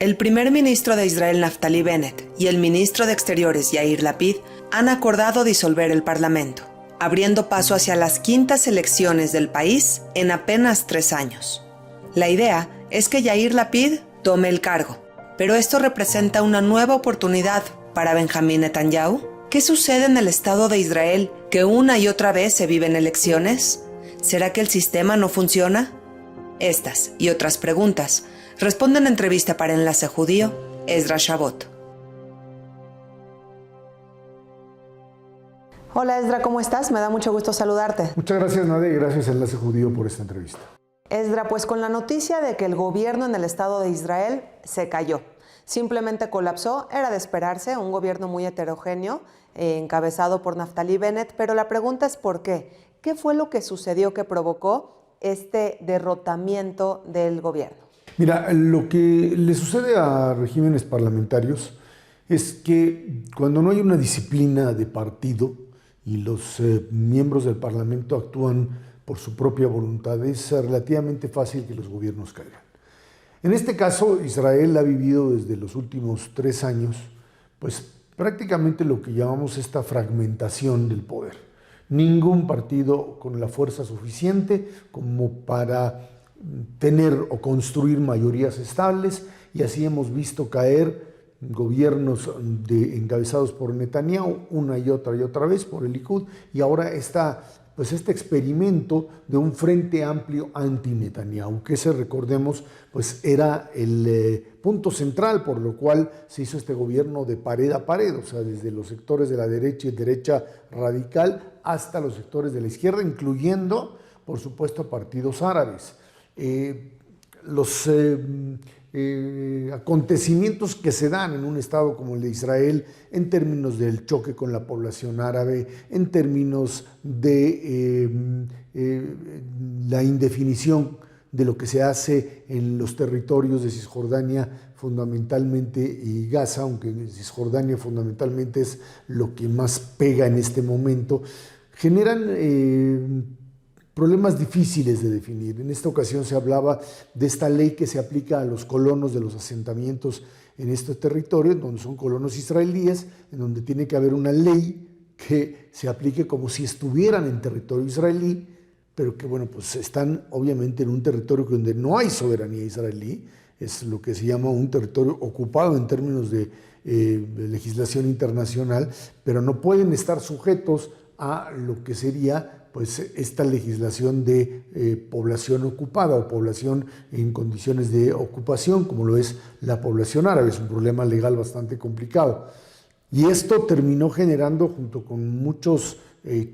El primer ministro de Israel, Naftali Bennett, y el ministro de Exteriores, Yair Lapid, han acordado disolver el Parlamento, abriendo paso hacia las quintas elecciones del país en apenas 3 años. La idea es que Yair Lapid tome el cargo, pero esto representa una nueva oportunidad para Benjamín Netanyahu. ¿Qué sucede en el Estado de Israel que una y otra vez se viven elecciones? ¿Será que el sistema no funciona? Estas y otras preguntas responde en entrevista para Enlace Judío, Ezra Shabot. Hola Ezra, ¿cómo estás? Me da mucho gusto saludarte. Muchas gracias, Nadia, y gracias Enlace Judío por esta entrevista. Ezra, pues con la noticia de que el gobierno en el Estado de Israel se cayó, simplemente colapsó, era de esperarse, un gobierno muy heterogéneo, encabezado por Naftali Bennett, pero la pregunta es ¿por qué? ¿Qué fue lo que sucedió que provocó este derrotamiento del gobierno? Mira, lo que le sucede a regímenes parlamentarios es que cuando no hay una disciplina de partido y los miembros del Parlamento actúan por su propia voluntad, es relativamente fácil que los gobiernos caigan. En este caso, Israel ha vivido desde los últimos 3 años, pues prácticamente lo que llamamos esta fragmentación del poder. Ningún partido con la fuerza suficiente como para tener o construir mayorías estables, y así hemos visto caer gobiernos encabezados por Netanyahu una y otra vez por el Likud, y ahora está pues este experimento de un frente amplio anti-Netanyahu, que ese, recordemos, pues era el punto central por lo cual se hizo este gobierno de pared a pared, o sea, desde los sectores de la derecha y derecha radical hasta los sectores de la izquierda, incluyendo, por supuesto, partidos árabes. Los acontecimientos que se dan en un estado como el de Israel en términos del choque con la población árabe, en términos de la indefinición de lo que se hace en los territorios de Cisjordania fundamentalmente y Gaza, aunque Cisjordania fundamentalmente es lo que más pega en este momento, generan problemas difíciles de definir. En esta ocasión se hablaba de esta ley que se aplica a los colonos de los asentamientos en estos territorios, donde son colonos israelíes, en donde tiene que haber una ley que se aplique como si estuvieran en territorio israelí, pero que, bueno, pues están obviamente en un territorio donde no hay soberanía israelí, es lo que se llama un territorio ocupado en términos de legislación internacional, pero no pueden estar sujetos a lo que sería pues esta legislación de población ocupada o población en condiciones de ocupación, como lo es la población árabe. Es un problema legal bastante complicado. Y esto terminó generando, junto con muchos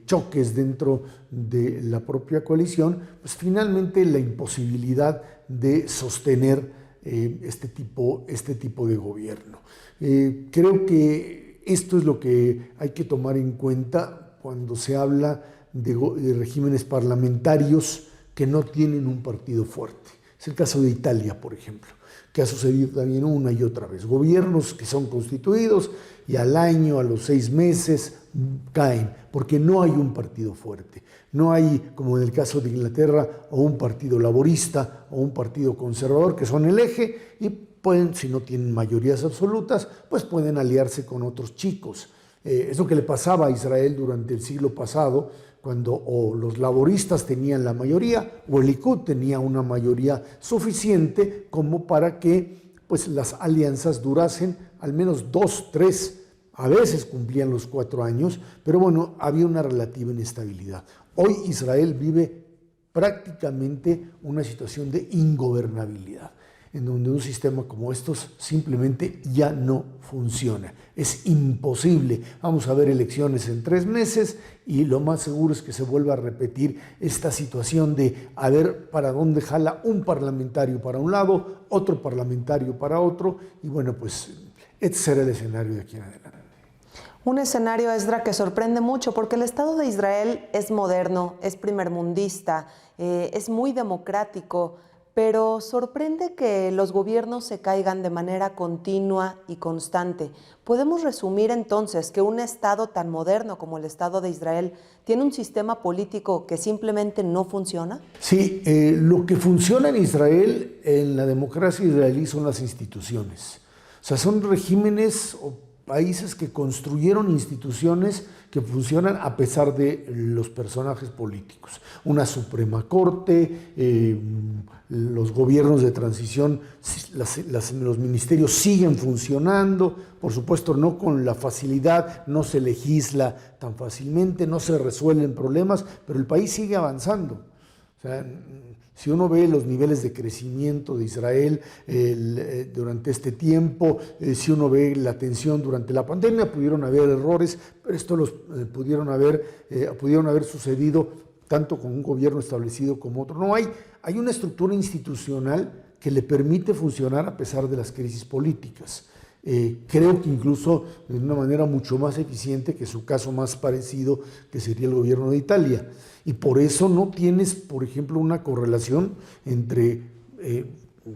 choques dentro de la propia coalición, pues finalmente la imposibilidad de sostener este tipo de gobierno. Creo que esto es lo que hay que tomar en cuenta cuando se habla de regímenes parlamentarios que no tienen un partido fuerte. Es el caso de Italia, por ejemplo, que ha sucedido también una y otra vez. Gobiernos que son constituidos y al año, a los 6 meses, caen, porque no hay un partido fuerte. No hay, como en el caso de Inglaterra, o un partido laborista o un partido conservador, que son el eje, y pueden, si no tienen mayorías absolutas, pues pueden aliarse con otros chicos. Es lo que le pasaba a Israel durante el siglo pasado, cuando o los laboristas tenían la mayoría o el Likud tenía una mayoría suficiente como para que pues, las alianzas durasen al menos 2, 3, a veces cumplían los 4 años, pero bueno, había una relativa inestabilidad. Hoy Israel vive prácticamente una situación de ingobernabilidad, en donde un sistema como estos simplemente ya no funciona. Es imposible. Vamos a ver elecciones en 3 meses y lo más seguro es que se vuelva a repetir esta situación de a ver para dónde jala un parlamentario para un lado, otro parlamentario para otro, y bueno, pues este será el escenario de aquí en adelante. Un escenario, Ezra, que sorprende mucho porque el Estado de Israel es moderno, es primermundista, es muy democrático, pero sorprende que los gobiernos se caigan de manera continua y constante. ¿Podemos resumir entonces que un Estado tan moderno como el Estado de Israel tiene un sistema político que simplemente no funciona? Sí, lo que funciona en Israel, en la democracia israelí, son las instituciones. O sea, son regímenes o países que construyeron instituciones que funcionan a pesar de los personajes políticos. Una Suprema Corte, los gobiernos de transición, los ministerios siguen funcionando, por supuesto no con la facilidad, no se legisla tan fácilmente, no se resuelven problemas, pero el país sigue avanzando. O sea, si uno ve los niveles de crecimiento de Israel durante este tiempo, si uno ve la tensión durante la pandemia, pudieron haber errores, pero esto pudieron haber sucedido tanto con un gobierno establecido como otro. No, hay una estructura institucional que le permite funcionar a pesar de las crisis políticas. Creo que incluso de una manera mucho más eficiente que su caso más parecido, que sería el gobierno de Italia. Y por eso no tienes, por ejemplo, una correlación entre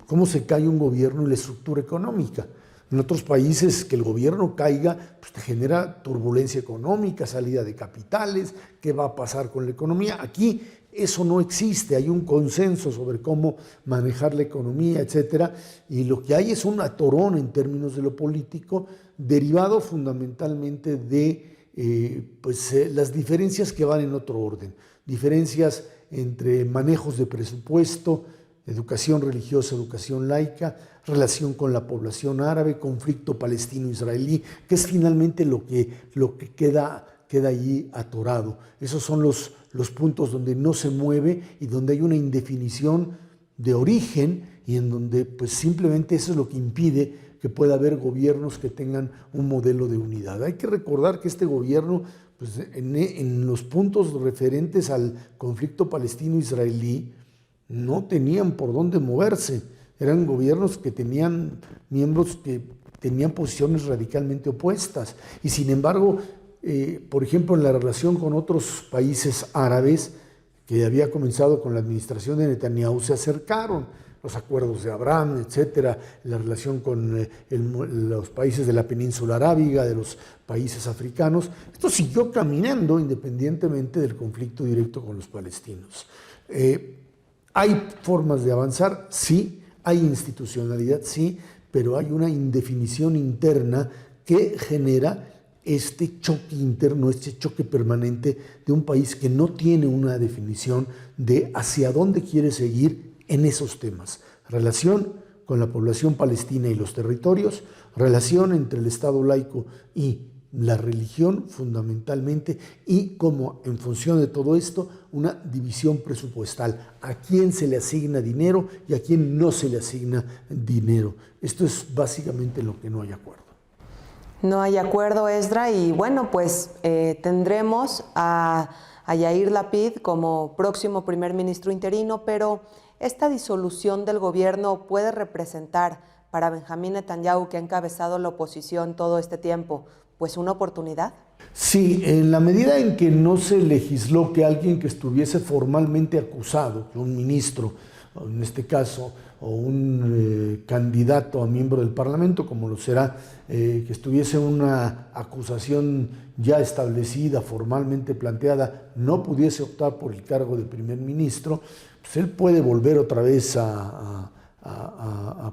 cómo se cae un gobierno y la estructura económica. En otros países que el gobierno caiga, pues te genera turbulencia económica, salida de capitales, qué va a pasar con la economía. Aquí eso no existe, hay un consenso sobre cómo manejar la economía, etcétera, y lo que hay es un atorón en términos de lo político, derivado fundamentalmente de las diferencias que van en otro orden, diferencias entre manejos de presupuesto, educación religiosa, educación laica, relación con la población árabe, conflicto palestino-israelí, que es finalmente lo que queda allí atorado. Esos son los puntos donde no se mueve y donde hay una indefinición de origen y en donde pues simplemente eso es lo que impide que pueda haber gobiernos que tengan un modelo de unidad. Hay que recordar que este gobierno, pues, en los puntos referentes al conflicto palestino-israelí, no tenían por dónde moverse. Eran gobiernos que tenían miembros que tenían posiciones radicalmente opuestas. Y sin embargo, por ejemplo, en la relación con otros países árabes, que había comenzado con la administración de Netanyahu, se acercaron. Los acuerdos de Abraham, etcétera, la relación con los países de la península arábiga, de los países africanos. Esto siguió caminando independientemente del conflicto directo con los palestinos. Hay formas de avanzar, sí, hay institucionalidad, sí, pero hay una indefinición interna que genera este choque interno, este choque permanente de un país que no tiene una definición de hacia dónde quiere seguir en esos temas. Relación con la población palestina y los territorios, relación entre el Estado laico y la religión fundamentalmente, y como en función de todo esto, una división presupuestal. A quién se le asigna dinero y a quién no se le asigna dinero. Esto es básicamente lo que no hay acuerdo. No hay acuerdo, Esdra, y bueno, pues tendremos a Yair Lapid como próximo primer ministro interino, pero ¿esta disolución del gobierno puede representar para Benjamín Netanyahu, que ha encabezado la oposición todo este tiempo, pues una oportunidad? Sí, en la medida en que no se legisló que alguien que estuviese formalmente acusado, que un ministro, en este caso, o un candidato a miembro del Parlamento, como lo será, que estuviese una acusación ya establecida, formalmente planteada, no pudiese optar por el cargo de primer ministro, pues él puede volver otra vez a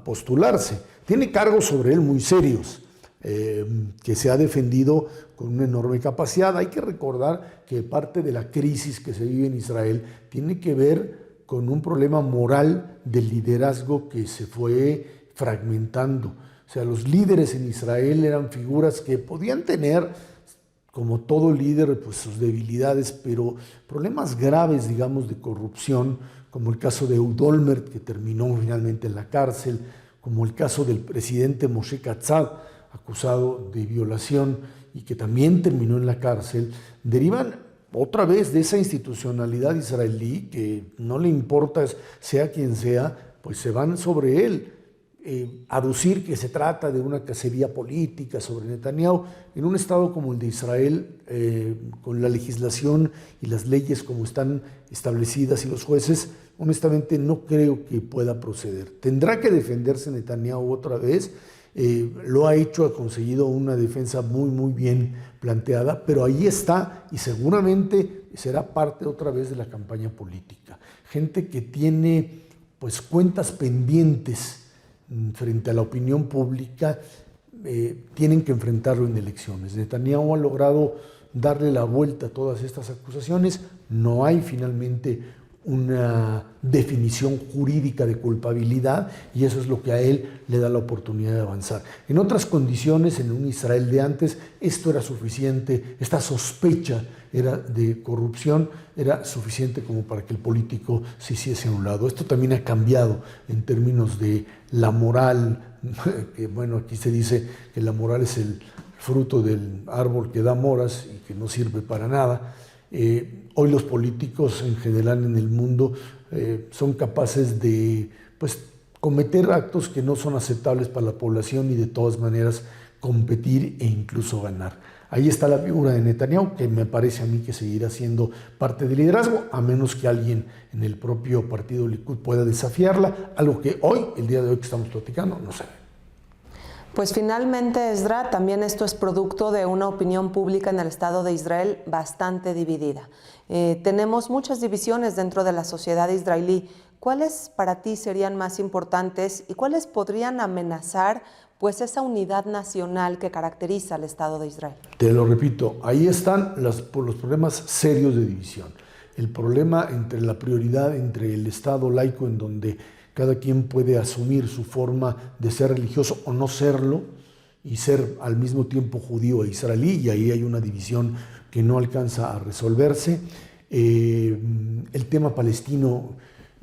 postularse. Tiene cargos sobre él muy serios, que se ha defendido con una enorme capacidad. Hay que recordar que parte de la crisis que se vive en Israel tiene que ver con un problema moral del liderazgo que se fue fragmentando. O sea, los líderes en Israel eran figuras que podían tener, como todo líder, pues sus debilidades, pero problemas graves, digamos, de corrupción, como el caso de Ehud Olmert, que terminó finalmente en la cárcel, como el caso del presidente Moshe Katsav, acusado de violación y que también terminó en la cárcel, derivan otra vez de esa institucionalidad israelí que no le importa sea quien sea, pues se van sobre él. Aducir que se trata de una cacería política sobre Netanyahu en un estado como el de Israel, con la legislación y las leyes como están establecidas y los jueces, honestamente no creo que pueda proceder. Tendrá que defenderse Netanyahu otra vez. Lo ha hecho, ha conseguido una defensa muy bien planteada, pero ahí está y seguramente será parte otra vez de la campaña política. Gente que tiene pues cuentas pendientes frente a la opinión pública, tienen que enfrentarlo en elecciones. Netanyahu ha logrado darle la vuelta a todas estas acusaciones. No hay finalmente una definición jurídica de culpabilidad y eso es lo que a él le da la oportunidad de avanzar. En otras condiciones, en un Israel de antes, esto era suficiente, esta sospecha de corrupción era suficiente como para que el político se hiciese a un lado. Esto también ha cambiado en términos de la moral, que bueno, aquí se dice que la moral es el fruto del árbol que da moras y que no sirve para nada. Hoy los políticos en general en el mundo son capaces de pues, cometer actos que no son aceptables para la población y de todas maneras competir e incluso ganar. Ahí está la figura de Netanyahu, que me parece a mí que seguirá siendo parte del liderazgo, a menos que alguien en el propio partido Likud pueda desafiarla, algo que hoy, el día de hoy que estamos platicando, no se ve. Pues finalmente, Ezra, también esto es producto de una opinión pública en el Estado de Israel bastante dividida. Tenemos muchas divisiones dentro de la sociedad israelí. ¿Cuáles para ti serían más importantes y cuáles podrían amenazar pues esa unidad nacional que caracteriza al Estado de Israel? Te lo repito, ahí están los problemas serios de división. El problema entre la prioridad entre el Estado laico, en donde cada quien puede asumir su forma de ser religioso o no serlo y ser al mismo tiempo judío e israelí, y ahí hay una división que no alcanza a resolverse. El tema palestino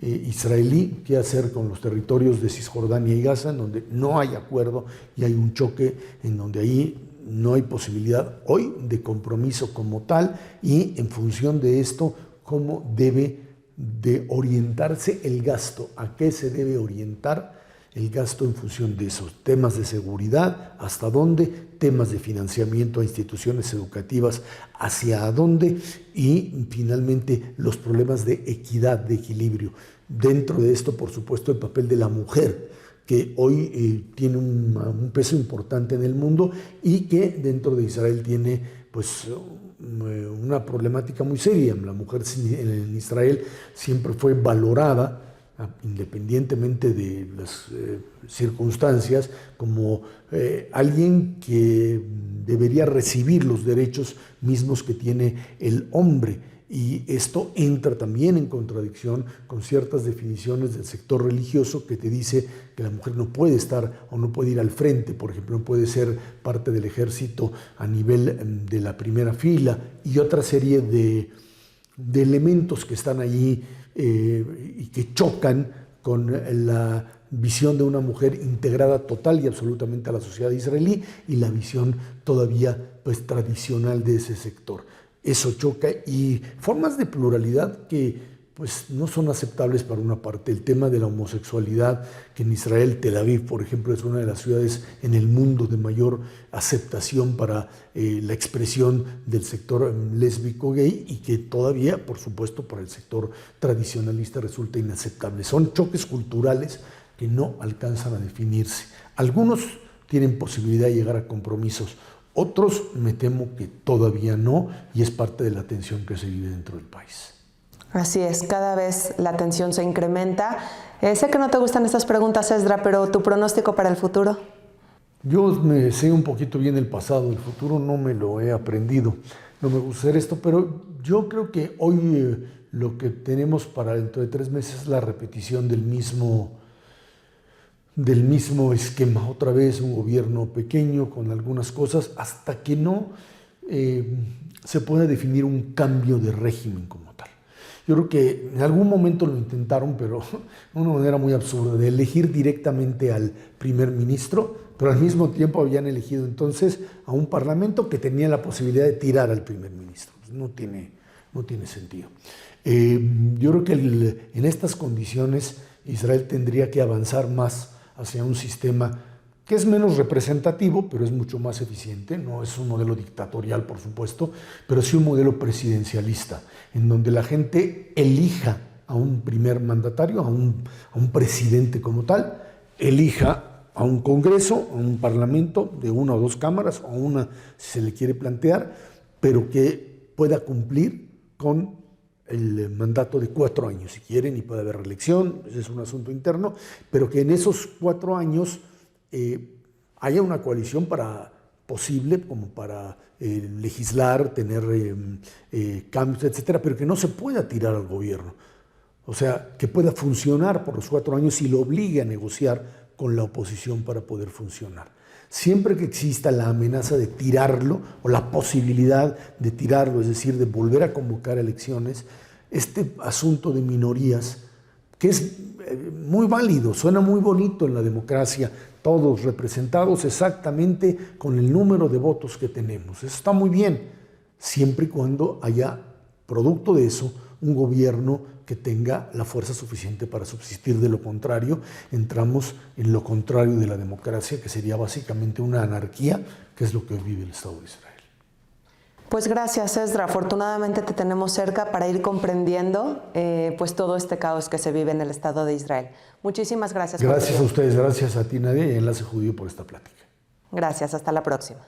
israelí, qué hacer con los territorios de Cisjordania y Gaza, en donde no hay acuerdo y hay un choque, en donde ahí no hay posibilidad hoy de compromiso como tal, y en función de esto, cómo debe de orientarse el gasto, a qué se debe orientar el gasto en función de esos temas de seguridad, hasta dónde, temas de financiamiento a instituciones educativas, hacia dónde, y finalmente los problemas de equidad, de equilibrio. Dentro de esto, por supuesto, el papel de la mujer, que hoy tiene un peso importante en el mundo y que dentro de Israel tiene pues una problemática muy seria. La mujer en Israel siempre fue valorada, independientemente de las circunstancias, como alguien que debería recibir los derechos mismos que tiene el hombre. Y esto entra también en contradicción con ciertas definiciones del sector religioso que te dice que la mujer no puede estar o no puede ir al frente, por ejemplo, no puede ser parte del ejército a nivel de la primera fila, y otra serie de elementos que están allí y que chocan con la visión de una mujer integrada total y absolutamente a la sociedad israelí y la visión todavía pues tradicional de ese sector. Eso choca, y formas de pluralidad que pues no son aceptables para una parte. El tema de la homosexualidad, que en Israel, Tel Aviv, por ejemplo, es una de las ciudades en el mundo de mayor aceptación para la expresión del sector lésbico gay, y que todavía, por supuesto, para el sector tradicionalista resulta inaceptable. Son choques culturales que no alcanzan a definirse. Algunos tienen posibilidad de llegar a compromisos, otros me temo que todavía no, y es parte de la tensión que se vive dentro del país. Así es, cada vez la tensión se incrementa. Sé que no te gustan estas preguntas, Ezra, pero ¿tu pronóstico para el futuro? Yo me sé un poquito bien el pasado, el futuro no me lo he aprendido. No me gusta hacer esto, pero yo creo que hoy lo que tenemos para dentro de 3 meses es la repetición del mismo esquema. Otra vez un gobierno pequeño con algunas cosas, hasta que no se pueda definir un cambio de régimen como tal. Yo creo que en algún momento lo intentaron, pero de una manera muy absurda, de elegir directamente al primer ministro, pero al mismo tiempo habían elegido entonces a un parlamento que tenía la posibilidad de tirar al primer ministro. Pues no tiene sentido. Yo creo que en estas condiciones Israel tendría que avanzar más hacia un sistema que es menos representativo, pero es mucho más eficiente. No es un modelo dictatorial, por supuesto, pero sí un modelo presidencialista, en donde la gente elija a un primer mandatario, a un presidente como tal, elija a un Congreso, a un Parlamento de una o dos cámaras, o una si se le quiere plantear, pero que pueda cumplir con el mandato de 4 años, si quieren, y puede haber reelección, ese es un asunto interno, pero que en esos 4 años haya una coalición posible como para legislar, tener cambios, etcétera, pero que no se pueda tirar al gobierno. O sea, que pueda funcionar por los 4 años y lo obligue a negociar con la oposición para poder funcionar. Siempre que exista la amenaza de tirarlo o la posibilidad de tirarlo, es decir, de volver a convocar elecciones, este asunto de minorías, que es muy válido, suena muy bonito en la democracia, todos representados exactamente con el número de votos que tenemos. Eso está muy bien, siempre y cuando haya, producto de eso, un gobierno que tenga la fuerza suficiente para subsistir. De lo contrario, entramos en lo contrario de la democracia, que sería básicamente una anarquía, que es lo que vive el Estado de Israel. Pues gracias, Esdra. Afortunadamente te tenemos cerca para ir comprendiendo pues todo este caos que se vive en el Estado de Israel. Muchísimas gracias. Gracias a ustedes, gracias a ti, Nadia, y Enlace Judío por esta plática. Gracias, hasta la próxima.